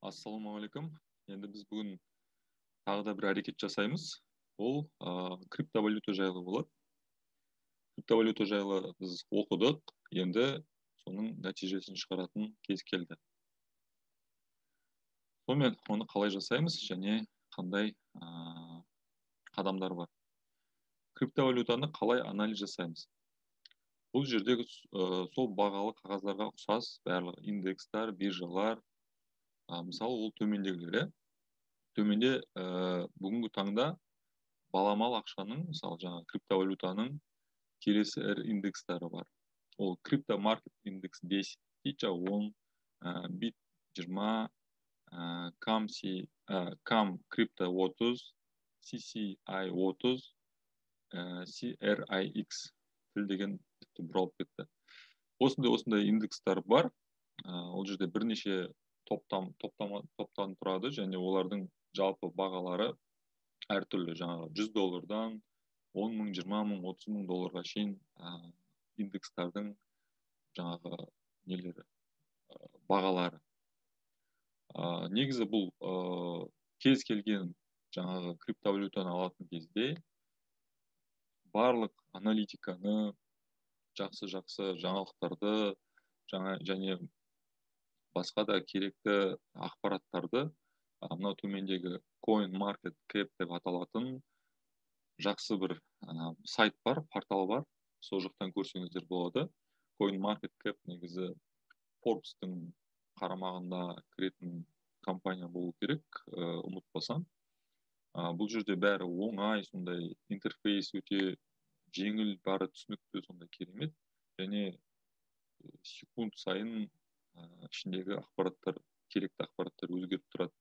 Ассалаумағалейкум. Енді біз бүгін тағы да бір әрекет жасаймыз. Ол криптовалюта жайлы болады. Криптовалюта жайлы біз оқыдық. Енді соның нәтижесін шығаратын кез келді. Сонымен оны қалай жасаймыз және қандай қадамдар бар. Криптовалютаны қалай анализ жасаймыз. Бұл жердегі сол бағалы қағаздарға ұқсас барлық индекстер, биржалар, мысалы ол төмендегілер. Төменде бүгінгі таңда баламалы ақшаның, мысалы жаңа криптовалютаның келесі индекстері бар. Ол крипто маркет индекс 10, Тича 10, бит 20, кам крипто 30, CCI 30, CRIX деген бұралып кетті. Осындай индекстер бар. Ол жерде бірнеше топтан тұрады және олардың жалпы бағалары әртүрлі, жаңағы $100, 10 мың, 20 мың, 30 мың долларға шейін индекстердің жаңағы нелері, бағалары. Негізі бұл кез келген жаңағы криптовалютаны алатын кезде барлық аналитиканы, жақсы жаңалықтарды және басқа да керекті ақпараттарды мынау төмендегі CoinMarketCap деп аталатын жақсы бір сайт бар, портал бар. Сол жақтан көрсеңіздер болады. CoinMarketCap негізі Forbes-тың қарамағында кіретін компания болу керек, ұмытпасам. Бұл жерде бәрі оңай, сондай интерфейс өте жеңіл, бары түсінікті, сондай керемет. Және секунд сайын ішіндегі ақпараттар, керекті ақпараттар өзгеріп тұрады.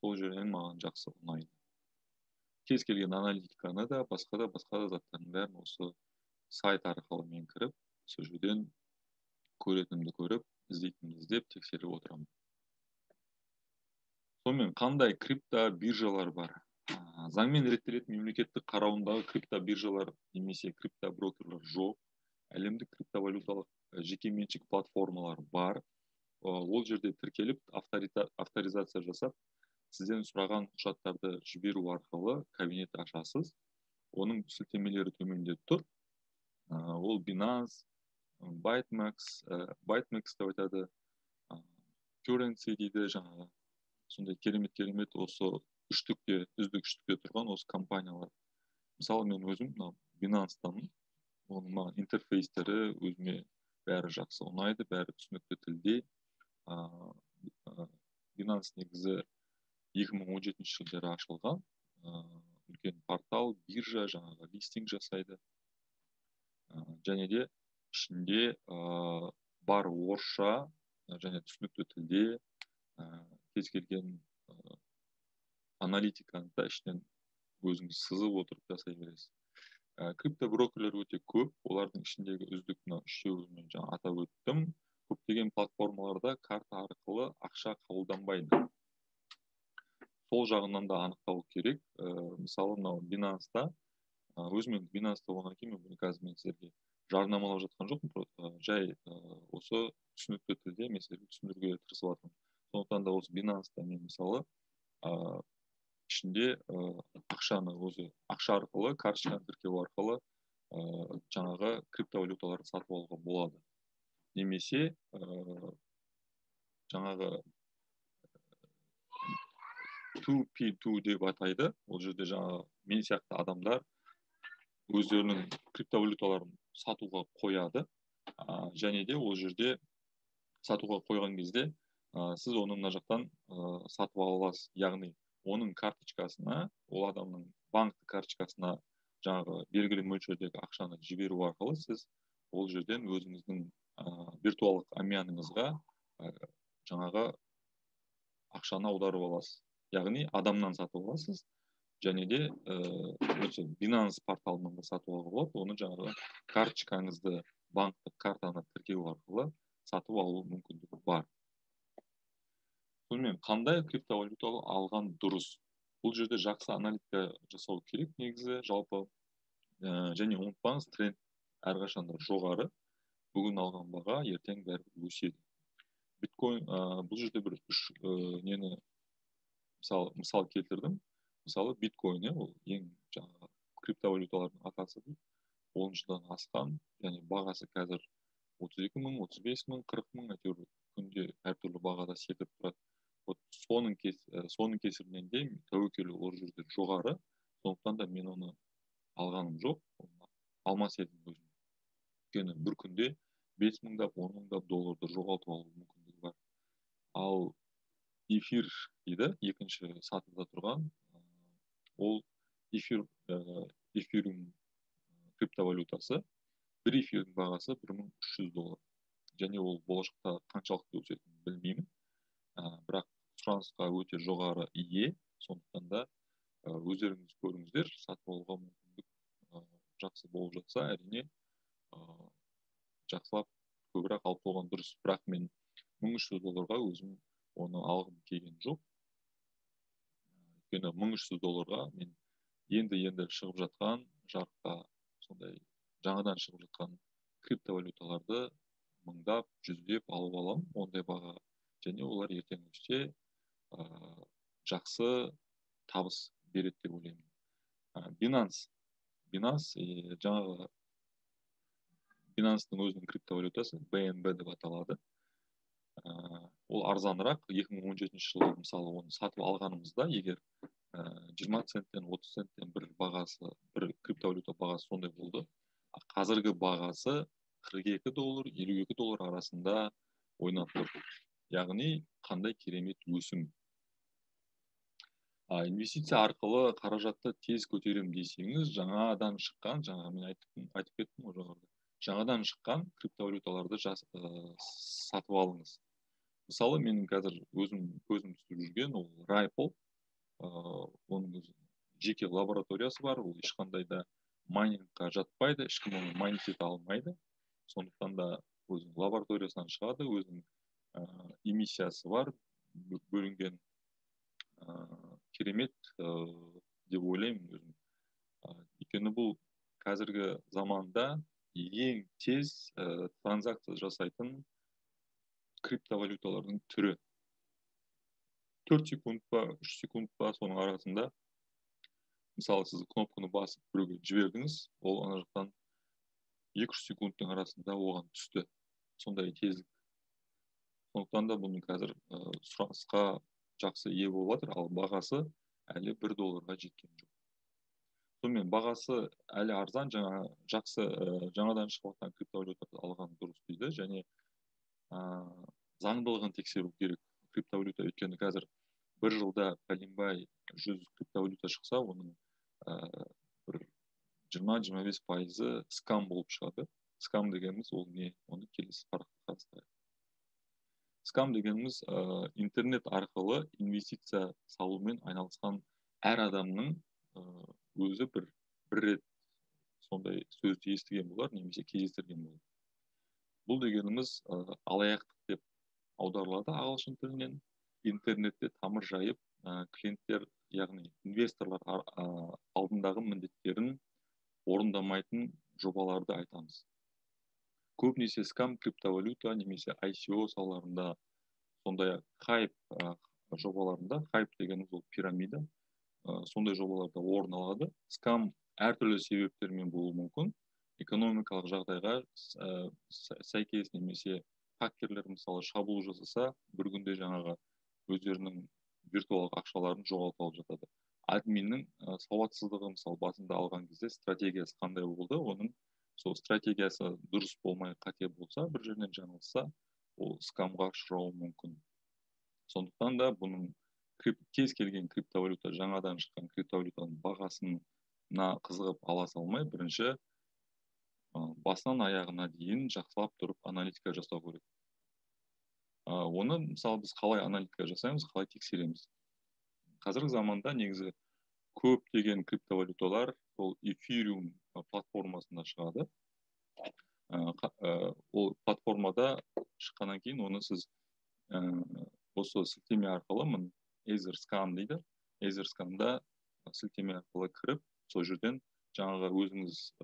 Сол жерден маған жақсы ұнайды. Кез келген аналитиканы да, басқа да заттардың бәрін осы сайт арқылы мен кіріп, сол жерден көретінімді көріп, іздейтінімді іздеп, тексеріп отырамын. Сонымен қандай крипто биржалар бар? Заңмен реттелетін мемлекеттік қарауындағы крипто биржалар немесе крипто брокерлар жоқ. Әлемдік криптовалюталық жекеменшік платформалар бар. Ол жерде тіркеліп, авторизация жасап, сізден сұраған құжаттарды жіберу арқылы кабинет ашасыз. Оның сілтемелері төменде тұр. Ол Binance, ByteMax деп айтады, Currency дейді, жаңағы сондай керемет осы үздік үштікте тұрған осы компаниялар. Мысалы мен өзім Binance-танмын. Оның маған интерфейстері өзіме бәрі жақсы ұнайды, бәрі түсінікті тілде. Binance негізі 2017 жылдары ашылған үлкен портал, биржа, жаңағы листинг жасайды. Және де ішінде бар орысша және түсінікті тілде кез келген аналитиканы да ішінен өзіңіз сызып отырып жасай бересіз. Крипто брокерлер өте көп, олардың ішіндегі үздік үшеуін мен жаңа атап өттім. Көптеген платформаларда карта арқылы ақша қабылданбайды. Сол жағынан да анықтау керек. Мысалы, Binance-та, өзімен Binance-та оған кейін мен сіздерге жарнамалап жатқан жоқпын, жай осы түсінікті тілде мен сіздерге түсіндіруге тырысып жатырмын. Сондықтан да осы Binance-та мен мысалы ішінде ақшаны өзі ақша арқылы, карточканы тіркеу арқылы жаңағы криптовалюталарды сатып алуға болады. Немесе жаңағы 2P2 деп атайды. Ол жерде жаңағы мен сияқты адамдар өздерінің криптовалюталарын сатуға қояды. Және де ол жерде сатуға қойған кезде сіз оны мына жақтан сатып ала аласыз. Яғни оның карточкасына, ол адамның банктік карточкасына жаңағы белгілі мөлшердегі ақшаны жіберу арқылы сіз ол жерден өзіңіздің виртуалдық әмияныңызға жаңағы ақшаны аударып аласыз. Яғни адамнан сатып аласыз. Және де Binance порталынан да сатып алуға болады. Оны жаңағы карточкаңызды, банктік картаны тіркеу арқылы сатып алу мүмкіндігі бар. Сонымен қандай криптовалюталы алған дұрыс? Бұл жерде жақсы аналитика жасау керек негізі жалпы. Және ұмытпаңыз, тренд әрқашанда жоғары. Бүгін алған баға ертең бәрібір өседі. биткоин бұл жерде бір үш нені мысал келтірдім. Мысалы биткоин, ол ең жаңағы криптовалюталардың атасы дейді. 10 жылдан асқан, және бағасы қазір 32 мың, 35 мың, 40 мың, әйтеуір күнде әртүрлі бағада секіріп тұрады. Вот соның кесірінен де тәуекелі ол жерде жоғары, сондықтан да мен оны алғаным жоқ, алмас едім өзім. Өйткені бір күнде 5 мыңдап, 10 мыңдап долларды жоғалтып алу мүмкіндігі бар. Ал эфир дейді, екінші сатыда тұрған, ол эфириум криптовалютасы. Бір эфирдің бағасы $1300. Және ол болашақта қаншалықты өсетінін білмеймін. Бірақ сұранысқа өте жоғары ие, сондықтан да өздеріңіз көріңіздер, сатып алуға мүмкіндік жақсы болып жатса, әрине жақсылап көбірек алып болған дұрыс. Бірақ мен $1300 өзім оны алғым келген жоқ. Өйткені $1300 мен енді шығып жатқан жарыққа, сондай жаңадан шығып жатқан криптовалюталарды мыңдап, жүздеп алып аламын, ондай баға. Және олар ертең өссе жақсы табыс береді деп ойлаймын. Binance жаңағы Binance-тың өзінің криптовалютасы BNB деп аталады. Ол арзанырақ. 2017 жылы мысалы оны сатып алғанымызда, егер 20 центтен 30 центтен бір криптовалюта бағасы сондай болды. Қазіргі бағасы $42, $52 арасында ойнап тұр. Яғни қандай керемет өсім. Инвестиция арқылы қаражатты тез көтерем десеңіз, жаңадан шыққан, мен айтып кеттім ғой жоғарыда, жаңадан шыққан криптовалюталарды сатып алыңыз. Мысалы, менің қазір өзім көзім түсіп жүрген ол Ripple. Оның жеке лабораториясы бар, ол ешқандай да майнингқа жатпайды, ешкім оны майнинг ете алмайды. Сондықтан да өзінің лабораториясынан шығады, өзінің эмиссиясы бар, бөлінген керемет деп ойлаймын өзім. Өйткені бұл қазіргі заманда ең тез транзакция жасайтын криптовалюталардың түрі. 4 секунд па, 3 секунд па, соның арасында, мысалы, сіз кнопканы басып біреуге жібердіңіз, ол ана жақтан 2-3 секундтың арасында оған түсті. Сондай тезлік. Сондықтан да бұның қазір сұранысқа жақсы ие болып жатыр, ал бағасы әлі $1 жеткен жоқ. Сонымен бағасы әлі арзан, жаңадан шығып жатқан криптовалютаны алған дұрыс дейді, және заңдылығын тексеру керек криптовалюта. Өйткені қазір бір жылда пәленбай 100 криптовалюта шықса, оның бір 20-25% скам болып шығады. Скам дегеніміз ол не? Оны келесі парақта қарастырайық. Скам дегеніміз интернет арқылы инвестиция салумен айналысқан әр адамның өзі бір рет сондай сөзді естіген болар, немесе кездестірген болар. Бұл дегеніміз алаяқтық деп аударылады ағылшын тілінен. Интернетте тамыр жайып, клиенттер, яғни инвесторлар алдындағы міндеттерін орындамайтын жобаларды айтамыз. Көбінесе скам криптовалюта немесе ICO салаларында, сондай хайп жобаларында, хайп дегеніміз ол пирамида, сондай жобаларда орын алады. Скам әртүрлі себептермен болуы мүмкін. Экономикалық жағдайға сәйкес, немесе хакерлер мысалы шабуыл жасаса, бір күнде жаңағы өздерінің виртуалдық ақшаларын жоғалтып алып жатады. Админнің сауатсыздығы, мысалы басында алған кезде стратегиясы қандай болды, оның сол стратегиясы дұрыс болмай қате болса, бір жерінен жаңылса, ол скамға ұшырауы мүмкін. Сондықтан да бұның кез келген криптовалюта, жаңадан шыққан криптовалютаның бағасына қызығып ала салмай, бірінші басынан аяғына дейін жақсылап тұрып аналитика жасау керек. Оны мысалы біз қалай аналитика жасаймыз, қалай тексереміз. Қазіргі заманда негізі көптеген криптовалюталар ол эфириум платформасында шығады. Ол платформада шыққаннан кейін оны сіз осы сілтеме арқылы, Etherscan дейді. Etherscan'да сілтеме арқылы кіріп, сол жерден жаңағы өзіңіз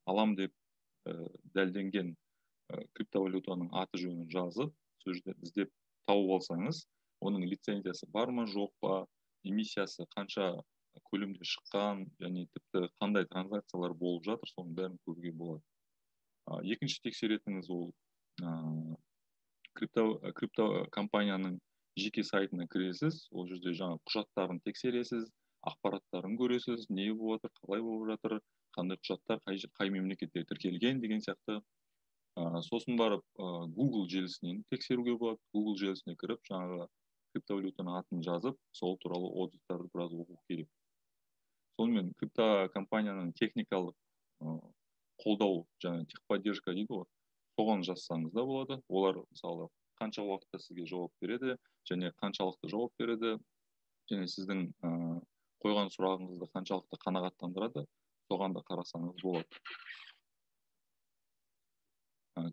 алам деп дәлденген криптовалютаның аты жөнін жазып, сол жерде іздеп тауып алсаңыз, оның лицензиясы бар ма жоқ па, эмиссиясы қанша көлемде шыққан, және тіпті қандай транзакциялар болып жатыр, соның бәрін көруге болады. Екінші тексеретініңіз ол крипто компанияның жеке сайтына кіресіз, ол жерде жаңа құжаттарын тексересіз, ақпараттарын көресіз, не болып жатыр, қалай болып жатыр, қандай құжаттар қай мемлекетте тіркелген деген сияқты. Сосын барып Google желісінен тексеруге болады. Google желісіне кіріп, жаңағы криптовалютаның атын жазып, сол туралы отзывтарды біраз оқу керек. Сонымен крипто компанияның техникалық қолдау, жаңа техподдержка дейді ғой, соған жазсаңыз да болады. Олар мысалы қанша уақытта сізге жауап береді, және қаншалықты жауап береді, және сіздің қойған сұрағыңызды қаншалықты қанағаттандырады, соған да қарасаңыз болады.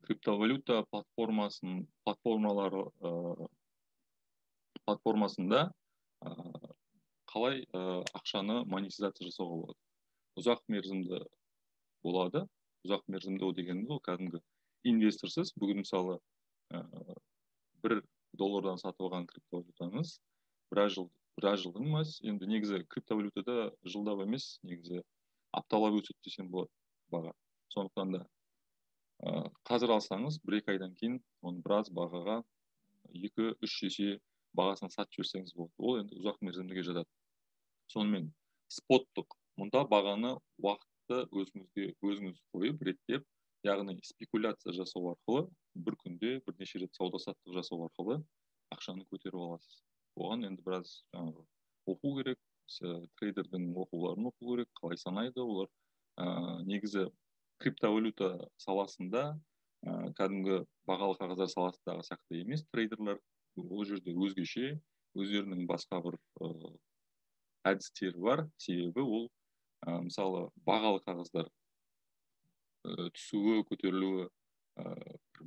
Криптовалюта платформасында қалай ақшаны монетизация жасауға болады. Ұзақ мерзімді болады. Ұзақ мерзімді ол дегеніміз ол кәдімгі инвесторсыз. Бүгін мысалы $1 сатып алған криптовалютаңыз біраз жылдың емес, енді негізі криптовалютада жылдап емес, негізі апталап өседі десем болады баға. Сондықтан да қазір алсаңыз, 1-2 айдан кейін оны біраз бағаға 2-3 есе бағасын сатып жіберсеңіз болады. Ол енді ұзақ мерзімдіге жатады. Сонымен споттық, мұнда бағаны уақытты өзіңіз қойып реттеп, яғни спекуляция жасау арқылы, бір күнде бірнеше рет сауда-саттық жасау арқылы ақшаны көтеріп аласыз. Оған енді біраз оқу керек, трейдердің оқуларын оқу керек, қалай санайды олар. Негізі криптовалюта саласында кәдімгі бағалы қағаздар саласындағы сияқты емес, трейдерлер ол жерде өзгеше, өздерінің басқа бір әдістері бар. Себебі ол мысалы бағалы қағаздар түсуі, көтерілуі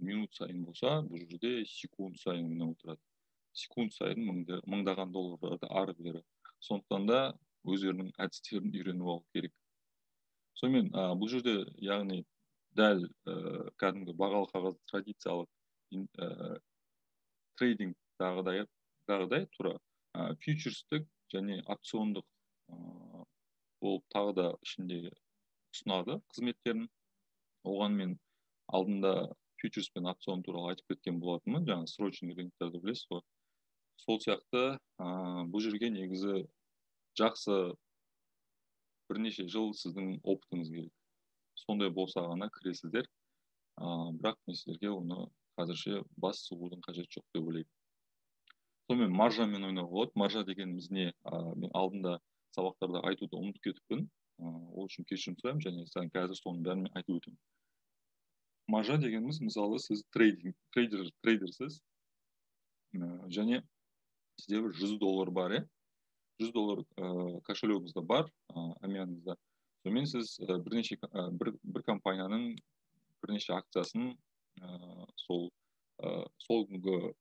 минут сайын болса, бұл жерде секунд сайын отырады. Секунд сайын мыңдаған долларларды ары бері. Сондықтан да өздерінің әдістерін үйреніп алу керек. Сонымен бұл жерде яғни дәл кәдімгі бағалы қағаз традициялық трейдингдағыдай тура фьючерстік және опциондық болып тағы да ішінде ұсынады қызметтерін. Оған мен алдында фьючерс пен опцион туралы айтып кеткен болатынмын, жаңа срочный рыноктарды білесіз ғой. Сол сияқты бұл жерге негізі жақсы бірнеше жыл сіздің опытыңыз керек. Сондай болса ғана кіресіздер, бірақ мен сіздерге оны қазірше бас сұғудың қажеті жоқ деп ойлаймын. Сонымен маржамен ойнауға болады. Маржа дегеніміз не? Мен алдында сабақтарда айтуды ұмытып кетіппін. Ол үшін кешірім сұраймын, және саған қазір соның бәрін айтып өтемін. Маржа дегеніміз, мысалы, сіз трейдерсіз, және сізде $100 бар, $100 кошелегіңізде бар, әмияныңызда. Сонымен сіз бір компанияның бірнеше акциясын сол күнгі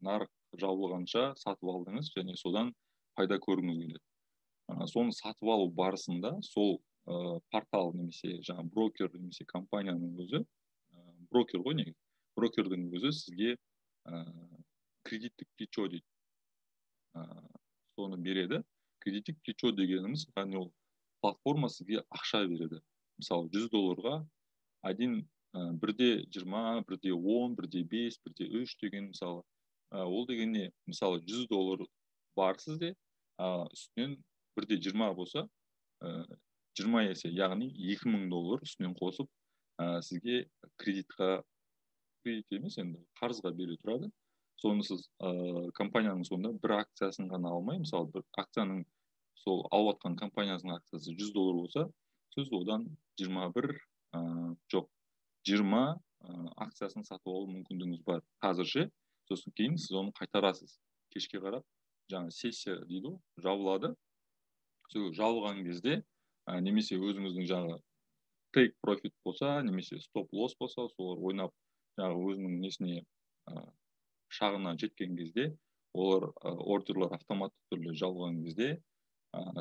нарық жабылғанша сатып алдыңыз, және содан пайда көргіңіз келеді. Соны сатып алу барысында сол портал немесе жаңа брокер немесе компанияның өзі, брокер ғой негізі, брокердің өзі сізге кредиттік плечо дейді. Соны береді. Кредиттік плечо дегеніміз, яғни ол платформа сізге ақша береді. Мысалы, $100-ға бірде 20, бірде 10, бірде 5, бірде 3 деген, мысалы, ол дегенне, мысалы, $100 бар сізде, үстінен бірде 20 болса, 20 есе, яғни $2000 үстінен қосып, сізге кредит емес, енді қарызға бере тұрады. Соны сіз компанияның сонда бір акциясын ғана алмай, мысалы, бір акцияның сол алып атқан компаниясының акциясы $100 болса, сіз одан 20 акциясын сатып алу мүмкіндігіңіз бар қазірше. Сосын кейін сіз оны қайтарасыз. Кешке қарап, жаңа сессия дейді, жабылады. Сол жабылған кезде, немесе өзіңіздің жаңа take profit болса, немесе stop loss болса, солар ойнап, жаңа өзінің несіне шағына жеткен кезде, олар ордерлар автоматты түрде жабылған кезде,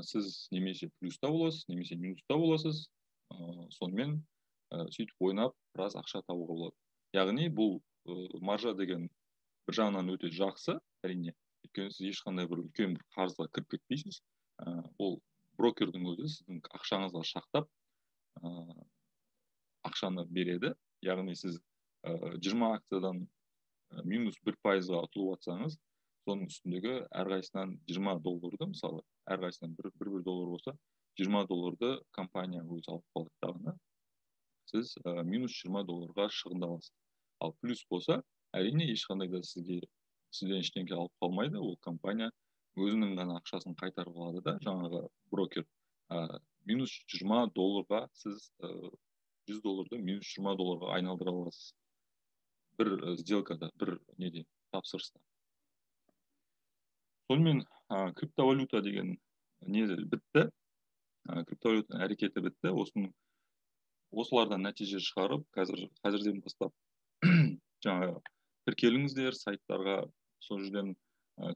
сіз немесе плюста боласыз, немесе минуста боласыз. Сонымен сөйтіп ойнап, біраз ақша табуға болады. Яғни бұл маржа деген бір жағынан өте жақсы, әрине. Өйткені сіз ешқандай бір үлкен бір қарызға кіріп кетпейсіз. Ол брокердің өзі сіздің ақшаңызға шақтап ақшаны береді. Яғни сіз 20 акциядан минус 1%-ға ұтылып жатсаңыз, соның үстіндегі әрқайсынан $20, мысалы, әрқайсынан $1 болса, $20 компания өзі алып қалады дағыны. Сіз минус $20-ға шығындаласыз. Ал плюс болса, әрине ешқандай да сізден ештеңе алып қалмайды. Ол компания өзінің ғана ақшасын қайтарып алады да, жаңағы брокер минус $20-ға сіз $100-ды минус $20-ға айналдыра аласыз. Бір сделкада, бір неде, тапсырыста. Сонымен криптовалюта деген не бітті. Криптовалютаның әрекеті бітті. Осылардан нәтиже шығарып, қазірден бастап жаңағы тіркеліңіздер сайттарға, сол жерден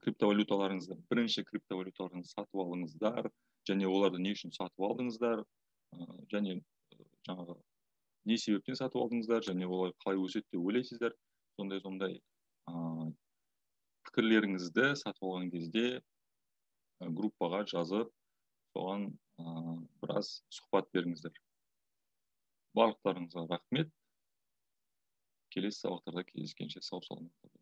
криптовалюталарыңызды, бірінші криптовалюталарыңызды сатып алыңыздар, және оларды не үшін сатып алдыңыздар, және жаңағы не себептен сатып алдыңыздар, және олар қалай өседі деп ойлайсыздар. Сондай пікірлеріңізді сатып алған кезде группаға жазып, соған біраз сұхбат беріңіздер. Барлықтарыңызға рахмет. Келесі сабақтарда кездескенше сау саламат болыңыздар.